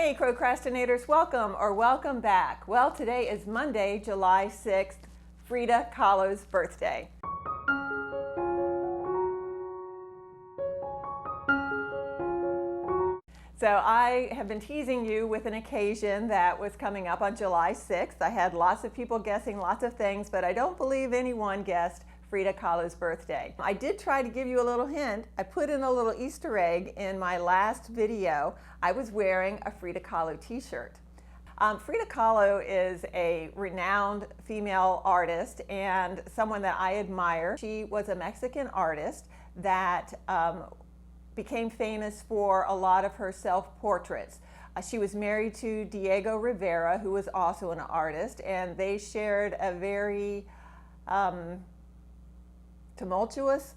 Hey Crocrastinators, welcome or welcome back. Well, today is Monday, July 6th, Frida Kahlo's birthday. So I have been teasing you with an occasion that was coming up on July 6th. I had lots of people guessing lots of things, but I don't believe anyone guessed Frida Kahlo's birthday. I did try to give you a little hint. I put in a little Easter egg in my last video. I was wearing a Frida Kahlo t-shirt. Frida Kahlo is a renowned female artist and someone that I admire. She was a Mexican artist that became famous for a lot of her self-portraits. She was married to Diego Rivera, who was also an artist, and they shared a very tumultuous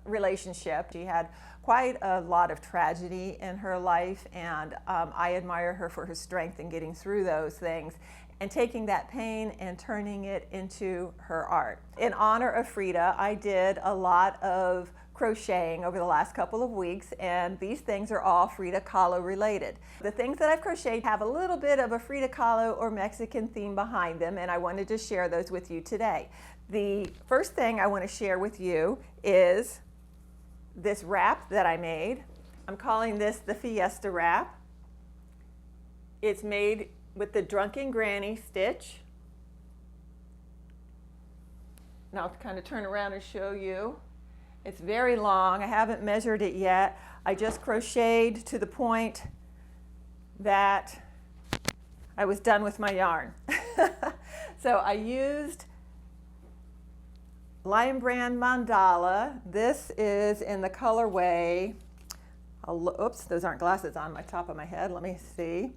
relationship. She had quite a lot of tragedy in her life, and I admire her for her strength in getting through those things and taking that pain and turning it into her art. In honor of Frida, I did a lot of crocheting over the last couple of weeks, and these things are all Frida Kahlo related. The things that I've crocheted have a little bit of a Frida Kahlo or Mexican theme behind them, and I wanted to share those with you today. The first thing I want to share with you is this wrap that I made. I'm calling this the Fiesta wrap. It's made with the Drunken Granny stitch. Now I'll kind of turn around and show you. It's very long. I haven't measured it yet. I just crocheted to the point that I was done with my yarn. So I used Lion Brand Mandala. This is in the colorway, oops, those aren't glasses on my top of my head. Let me see.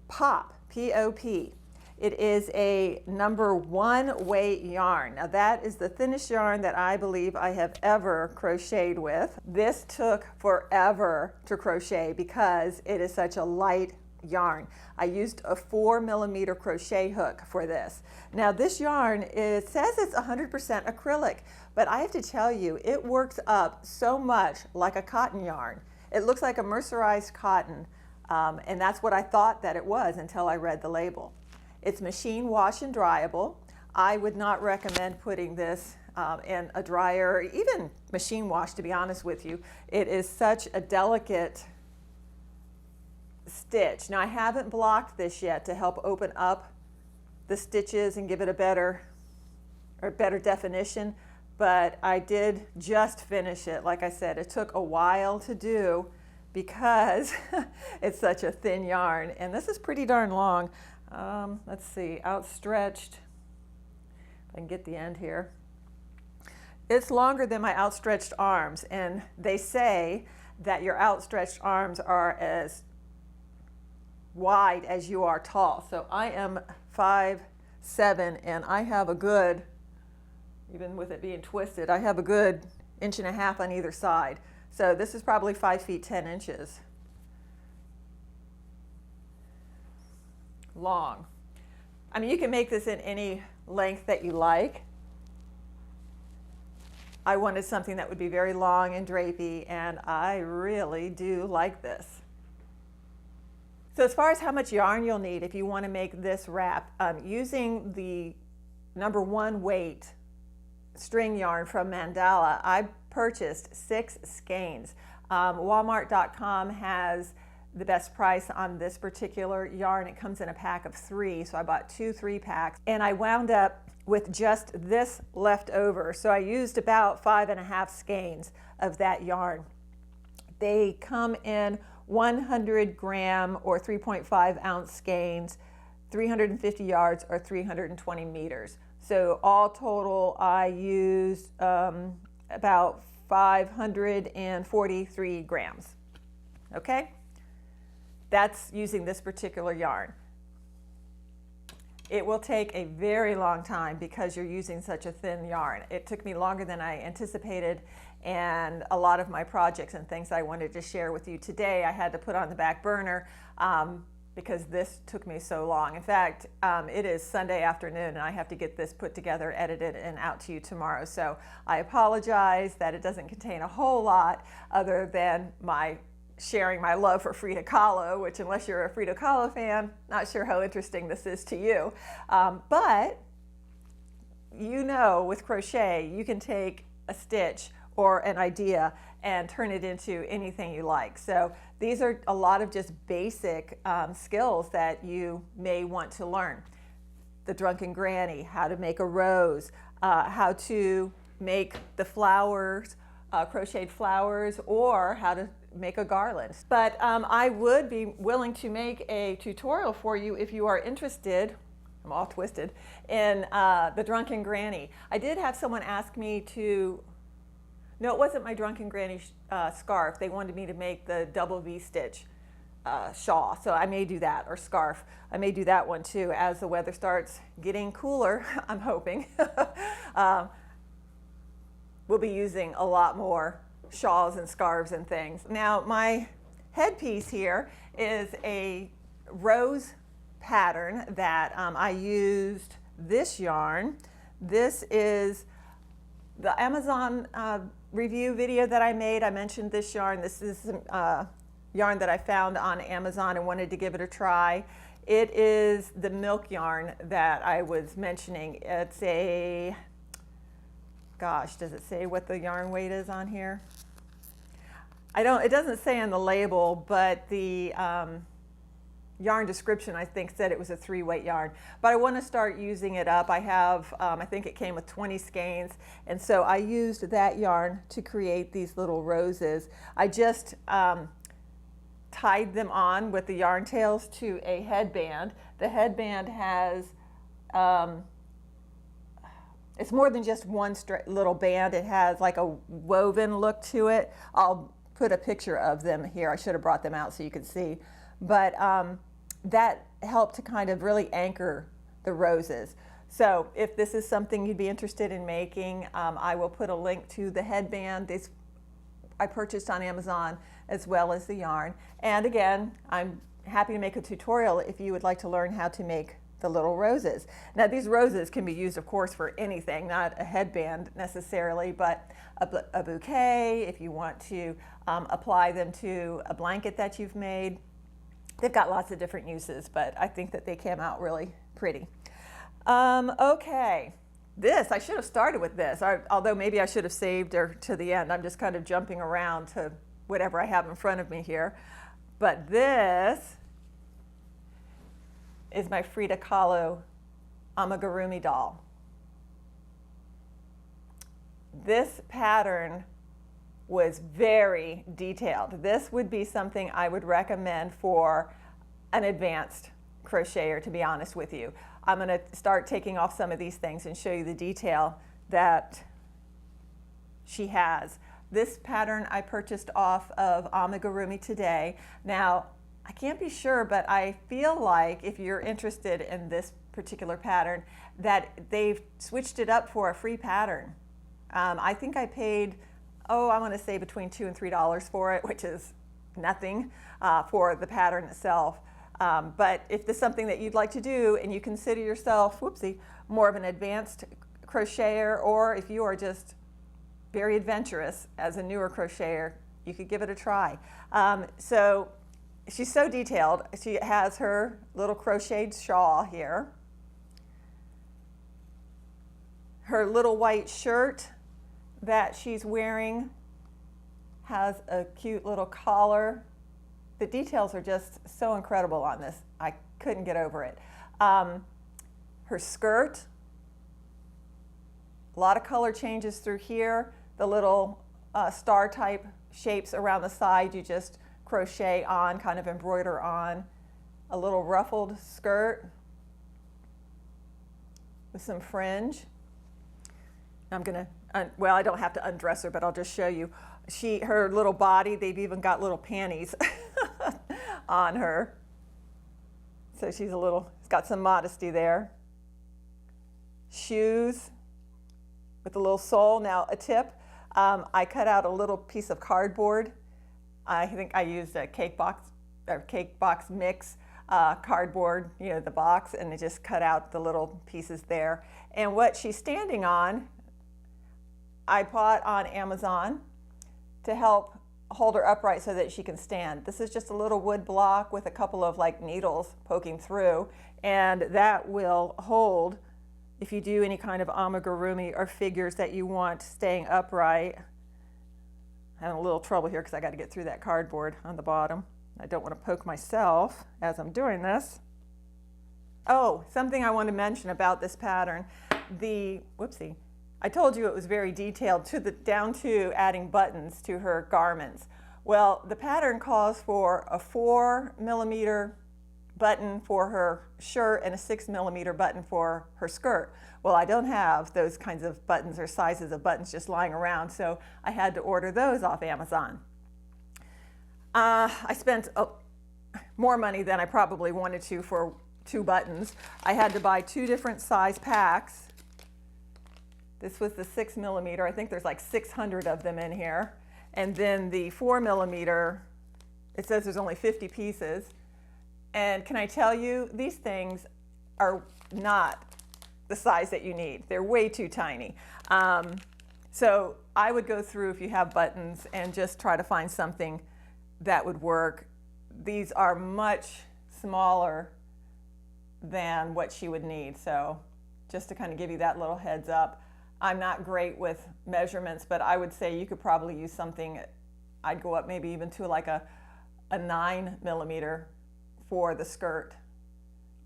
Pop, P-O-P. It is a number 1 weight yarn. Now that is the thinnest yarn that I believe I have ever crocheted with. This took forever to crochet because it is such a light yarn. I used a 4mm crochet hook for this. Now this yarn, it says it's 100% acrylic, but I have to tell you, it works up so much like a cotton yarn. It looks like a mercerized cotton, and that's what I thought that it was until I read the label. It's machine wash and dryable. I would not recommend putting this in a dryer, even machine wash, to be honest with you. It is such a delicate stitch. Now I haven't blocked this yet to help open up the stitches and give it a better definition, but I did just finish it. Like I said, it took a while to do because it's such a thin yarn, and this is pretty darn long. Let's see, outstretched, if I can get the end here. It's longer than my outstretched arms, and they say that your outstretched arms are as wide as you are tall. So I am 5'7", and I have a good, even with it being twisted, I have a good 1.5 inches on either side. So this is probably 5 feet 10 inches long. I mean, you can make this in any length that you like. I wanted something that would be very long and drapey, and I really do like this. So as far as how much yarn you'll need if you want to make this wrap, using the number 1 weight string yarn from Mandala, I purchased 6 skeins. Walmart.com has the best price on this particular yarn. It comes in a pack of 3, so I bought 2 3-packs, and I wound up with just this left over. So I used about 5.5 skeins of that yarn. They come in 100-gram or 3.5-ounce skeins, 350 yards or 320 meters. So all total, I used about 543 grams. Okay? That's using this particular yarn. It will take a very long time because you're using such a thin yarn. It took me longer than I anticipated, and a lot of my projects and things I wanted to share with you today I had to put on the back burner because this took me so long. In fact, it is Sunday afternoon and I have to get this put together, edited, and out to you tomorrow. So I apologize that it doesn't contain a whole lot other than my sharing my love for Frida Kahlo, which unless you're a Frida Kahlo fan, not sure how interesting this is to you. But you know, with crochet, you can take a stitch or an idea and turn it into anything you like. So these are a lot of just basic skills that you may want to learn. The drunken granny, how to make a rose, how to make the flowers, crocheted flowers, or how to make a garland. But I would be willing to make a tutorial for you if you are interested. I'm all twisted in the drunken granny. I did have someone ask me to, no, it wasn't my drunken granny scarf. They wanted me to make the double V-stitch shawl, so I may do that, or scarf. I may do that one too as the weather starts getting cooler, I'm hoping. We'll be using a lot more shawls and scarves and things. Now my headpiece here is a rose pattern that I used this yarn. This is the Amazon review video that I made. I mentioned this yarn. This is yarn that I found on Amazon and wanted to give it a try. It is the milk yarn that I was mentioning. It's a, gosh, does it say what the yarn weight is on here? It doesn't say on the label, but the yarn description, I think, said it was a 3-weight yarn. But I want to start using it up. I have, I think it came with 20 skeins, and so I used that yarn to create these little roses. I just tied them on with the yarn tails to a headband. The headband has, it's more than just one little band. It has like a woven look to it. I'll put a picture of them here. I should have brought them out so you could see. But that helped to kind of really anchor the roses. So if this is something you'd be interested in making, I will put a link to the headband. I purchased on Amazon, as well as the yarn. And again, I'm happy to make a tutorial if you would like to learn how to make the little roses. Now these roses can be used, of course, for anything, not a headband necessarily, but a bouquet, if you want to apply them to a blanket that you've made. They've got lots of different uses, but I think that they came out really pretty. Okay, I should have started with this, although maybe I should have saved her to the end. I'm just kind of jumping around to whatever I have in front of me here. But this is my Frida Kahlo amigurumi doll. This pattern was very detailed. This would be something I would recommend for an advanced crocheter, to be honest with you. I'm going to start taking off some of these things and show you the detail that she has. This pattern I purchased off of Amigurumi Today. Now, I can't be sure, but I feel like if you're interested in this particular pattern, that they've switched it up for a free pattern. I think I paid, I want to say between $2 and $3 for it, which is nothing for the pattern itself. But if this is something that you'd like to do and you consider yourself, more of an advanced crocheter, or if you are just very adventurous as a newer crocheter, you could give it a try. So she's so detailed. She has her little crocheted shawl here. Her little white shirt that she's wearing has a cute little collar. The details are just so incredible on this. I couldn't get over it. Her skirt, a lot of color changes through here. The little star type shapes around the side, you just crochet on, kind of embroider on. A little ruffled skirt with some fringe. I'm gonna, I don't have to undress her, but I'll just show you. Her little body, they've even got little panties on her. So she's got some modesty there. Shoes with a little sole. Now a tip, I cut out a little piece of cardboard. I think I used a cake box mix cardboard, the box, and I just cut out the little pieces there. And what she's standing on, I bought on Amazon to help hold her upright so that she can stand. This is just a little wood block with a couple of like needles poking through, and that will hold if you do any kind of amigurumi or figures that you want staying upright. I'm having a little trouble here because I got to get through that cardboard on the bottom. I don't want to poke myself as I'm doing this. Oh, something I want to mention about this pattern. Whoopsie. I told you it was very detailed down to adding buttons to her garments. Well, the pattern calls for a 4mm button for her shirt and a 6mm button for her skirt. Well, I don't have those kinds of buttons or sizes of buttons just lying around, so I had to order those off Amazon. I spent more money than I probably wanted to for 2 buttons. I had to buy 2 different size packs. This was the 6mm. I think there's like 600 of them in here. And then the 4mm, it says there's only 50 pieces. And can I tell you, these things are not the size that you need. They're way too tiny. So I would go through, if you have buttons, and just try to find something that would work. These are much smaller than what she would need. So just to kind of give you that little heads up. I'm not great with measurements, but I would say you could probably use something. I'd go up maybe even to like a 9mm for the skirt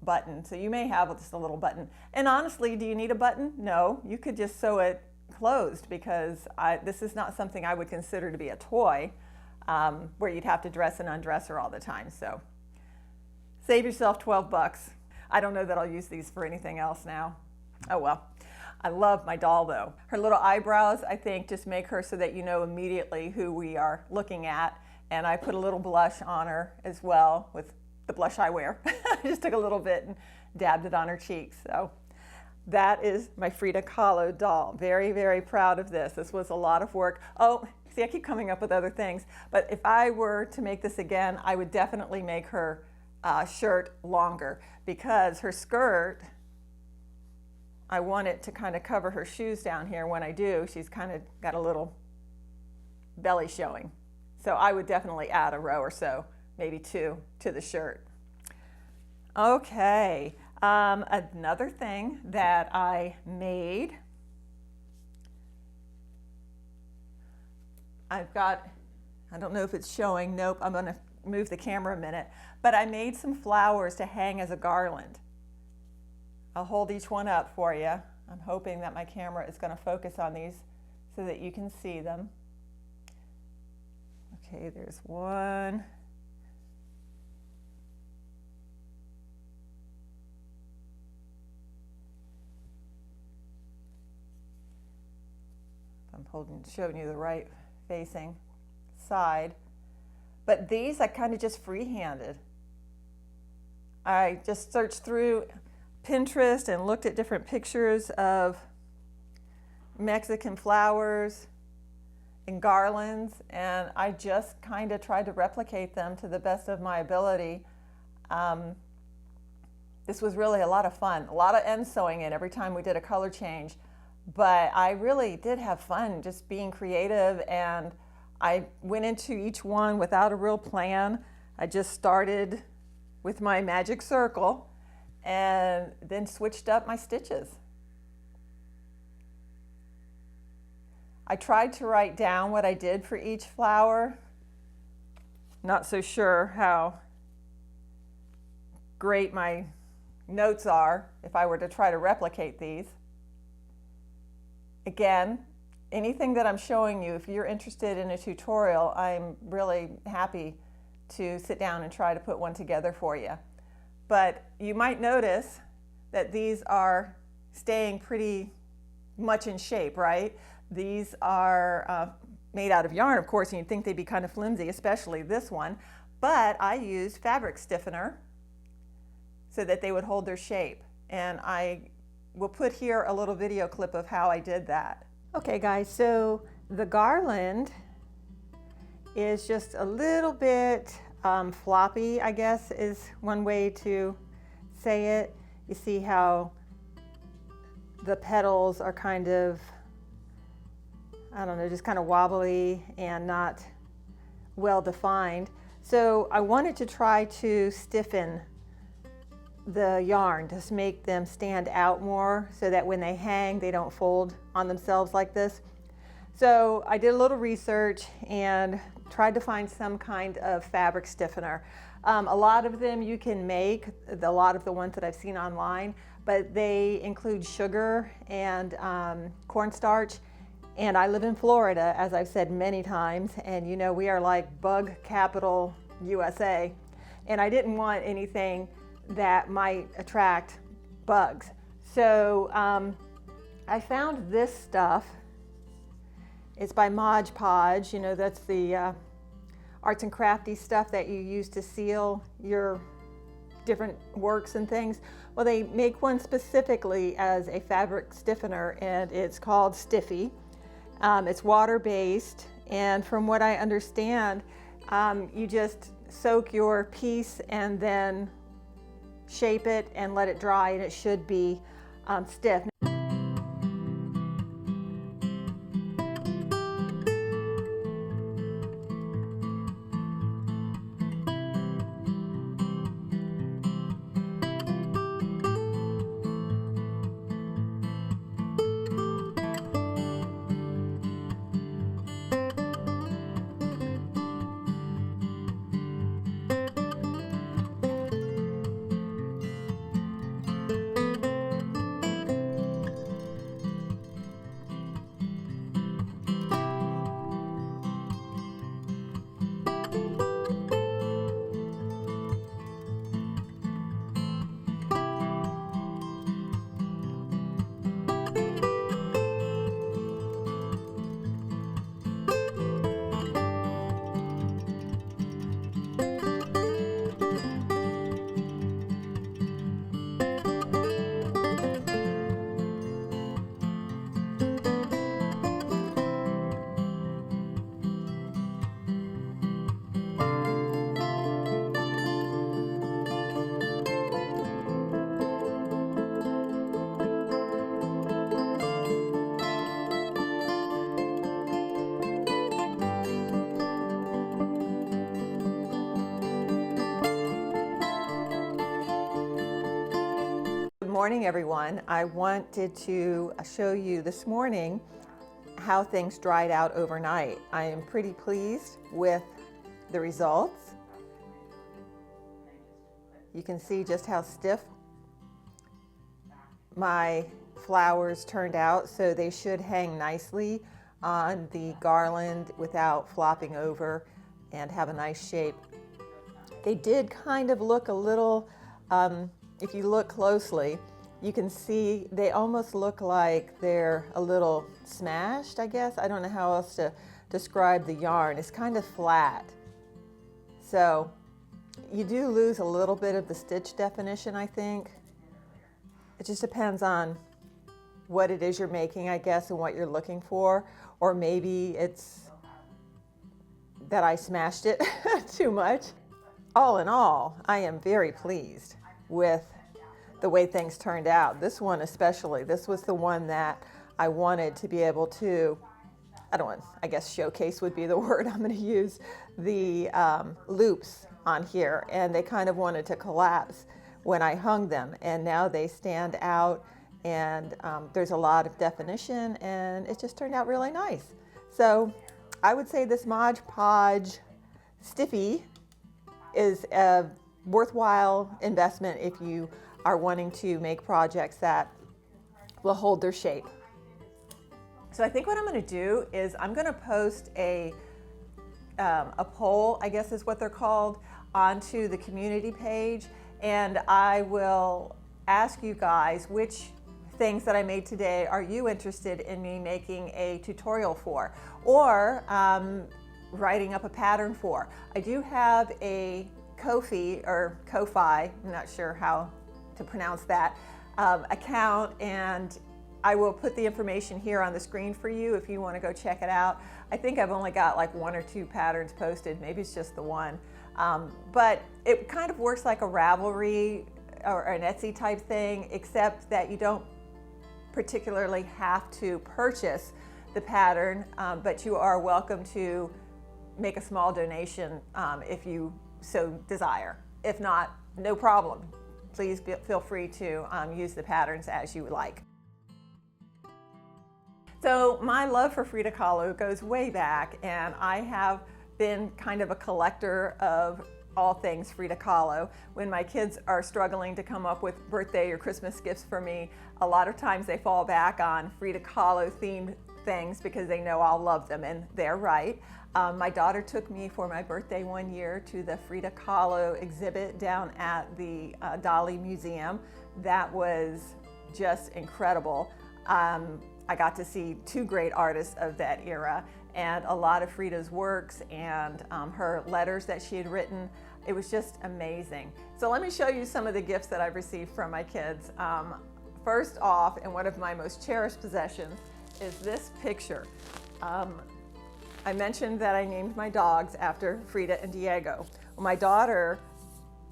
button. So you may have just a little button. And honestly, do you need a button? No, you could just sew it closed, because this is not something I would consider to be a toy where you'd have to dress and undress her all the time. So save yourself 12 bucks. I don't know that I'll use these for anything else now. Oh well. I love my doll though. Her little eyebrows, I think, just make her so that you know immediately who we are looking at. And I put a little blush on her as well with the blush I wear. I just took a little bit and dabbed it on her cheeks. So that is my Frida Kahlo doll. Very, very proud of this. This was a lot of work. Oh, see, I keep coming up with other things. But if I were to make this again, I would definitely make her shirt longer, because her skirt, I want it to kind of cover her shoes down here. When I do, she's kind of got a little belly showing. So I would definitely add a row or so, maybe 2, to the shirt. Okay, another thing that I made, I don't know if it's showing, nope, I'm gonna move the camera a minute, but I made some flowers to hang as a garland. I'll hold each one up for you. I'm hoping that my camera is going to focus on these so that you can see them. Okay, there's one. I'm showing you the right facing side. But these I kind of just freehanded. I just searched through Pinterest and looked at different pictures of Mexican flowers and garlands, and I just kind of tried to replicate them to the best of my ability. This was really a lot of fun, a lot of end sewing in every time we did a color change, but I really did have fun just being creative, and I went into each one without a real plan. I just started with my magic circle and then switched up my stitches. I tried to write down what I did for each flower. Not so sure how great my notes are if I were to try to replicate these. Again, anything that I'm showing you, if you're interested in a tutorial, I'm really happy to sit down and try to put one together for you. But you might notice that these are staying pretty much in shape, right? These are made out of yarn, of course, and you'd think they'd be kind of flimsy, especially this one. But I used fabric stiffener so that they would hold their shape. And I will put here a little video clip of how I did that. Okay guys, so the garland is just a little bit floppy, I guess is one way to say it. You see how the petals are kind of, I don't know, just kind of wobbly and not well defined. So I wanted to try to stiffen the yarn to make them stand out more so that when they hang, they don't fold on themselves like this. So I did a little research and tried to find some kind of fabric stiffener. A lot of them you can make, a lot of the ones that I've seen online, but they include sugar and cornstarch. And I live in Florida, as I've said many times, and you know we are like bug capital USA. And I didn't want anything that might attract bugs. So I found this stuff. It's by Mod Podge. You know, that's the arts and crafty stuff that you use to seal your different works and things. Well, they make one specifically as a fabric stiffener, and it's called Stiffy. It's water-based, and from what I understand, you just soak your piece and then shape it and let it dry, and it should be stiff. Good morning, everyone. I wanted to show you this morning how things dried out overnight. I am pretty pleased with the results. You can see just how stiff my flowers turned out, so they should hang nicely on the garland without flopping over and have a nice shape. They did kind of look a little, if you look closely, you can see they almost look like they're a little smashed, I guess. I don't know how else to describe the yarn. It's kind of flat. So you do lose a little bit of the stitch definition, I think. It just depends on what it is you're making, I guess, and what you're looking for. Or maybe it's that I smashed it too much. All in all, I am very pleased with the way things turned out. This one especially, this was the one that I wanted to be able to, I guess showcase would be the word I'm going to use, the loops on here, and they kind of wanted to collapse when I hung them, and now they stand out, and there's a lot of definition, and it just turned out really nice. So I would say this Mod Podge Stiffy is a worthwhile investment if you are wanting to make projects that will hold their shape. So I think what I'm going to do is I'm going to post a poll, I guess is what they're called, onto the community page, and I will ask you guys which things that I made today are you interested in me making a tutorial for, or writing up a pattern for. I do have a Ko-fi, I'm not sure how to pronounce that, account, and I will put the information here on the screen for you if you want to go check it out. I think I've only got like 1 or 2 patterns posted, maybe it's just the one, but it kind of works like a Ravelry or an Etsy type thing, except that you don't particularly have to purchase the pattern, but you are welcome to make a small donation if you so desire. If not, no problem. Please feel free to use the patterns as you like. So my love for Frida Kahlo goes way back, and I have been kind of a collector of all things Frida Kahlo. When my kids are struggling to come up with birthday or Christmas gifts for me, a lot of times they fall back on Frida Kahlo themed things because they know I'll love them, and they're right. My daughter took me for my birthday one year to the Frida Kahlo exhibit down at the Dali Museum. That was just incredible. I got to see two great artists of that era and a lot of Frida's works and her letters that she had written. It was just amazing. So let me show you some of the gifts that I've received from my kids. First off, and one of my most cherished possessions, is this picture. I mentioned that I named my dogs after Frida and Diego. Well, my daughter,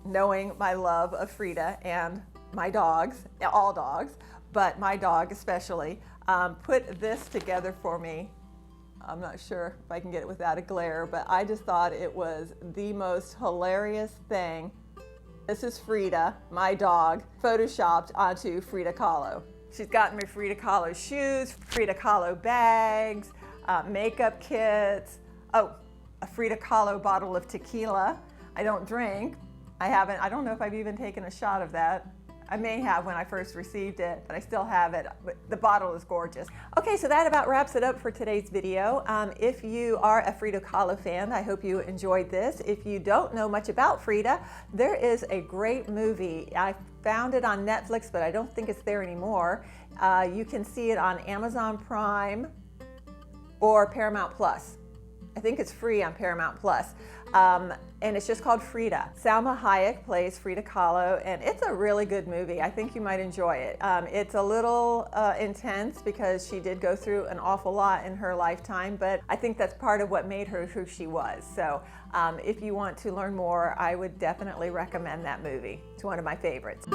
knowing my love of Frida and my dogs, all dogs, but my dog especially, put this together for me. I'm not sure if I can get it without a glare, but I just thought it was the most hilarious thing. This is Frida, my dog, photoshopped onto Frida Kahlo. She's gotten me Frida Kahlo shoes, Frida Kahlo bags, makeup kits, oh, a Frida Kahlo bottle of tequila. I don't drink. I don't know if I've even taken a shot of that. I may have when I first received it, but I still have it. But the bottle is gorgeous. Okay, so that about wraps it up for today's video. If you are a Frida Kahlo fan, I hope you enjoyed this. If you don't know much about Frida, there is a great movie. I found it on Netflix, but I don't think it's there anymore. You can see it on Amazon Prime or Paramount Plus. I think it's free on Paramount Plus. And it's just called Frida. Salma Hayek plays Frida Kahlo, and it's a really good movie. I think you might enjoy it. It's a little intense because she did go through an awful lot in her lifetime, but I think that's part of what made her who she was. So if you want to learn more, I would definitely recommend that movie. It's one of my favorites.